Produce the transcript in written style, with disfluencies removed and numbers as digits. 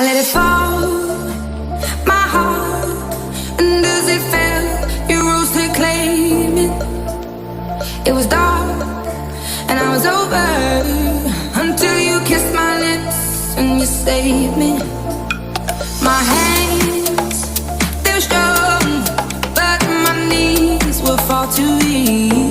let it fall, my heart. And as it fell, you rose to claim it. It was dark and I was over until you kissed my lips and you saved me. My hands, they were strong, but my knees were far too weak.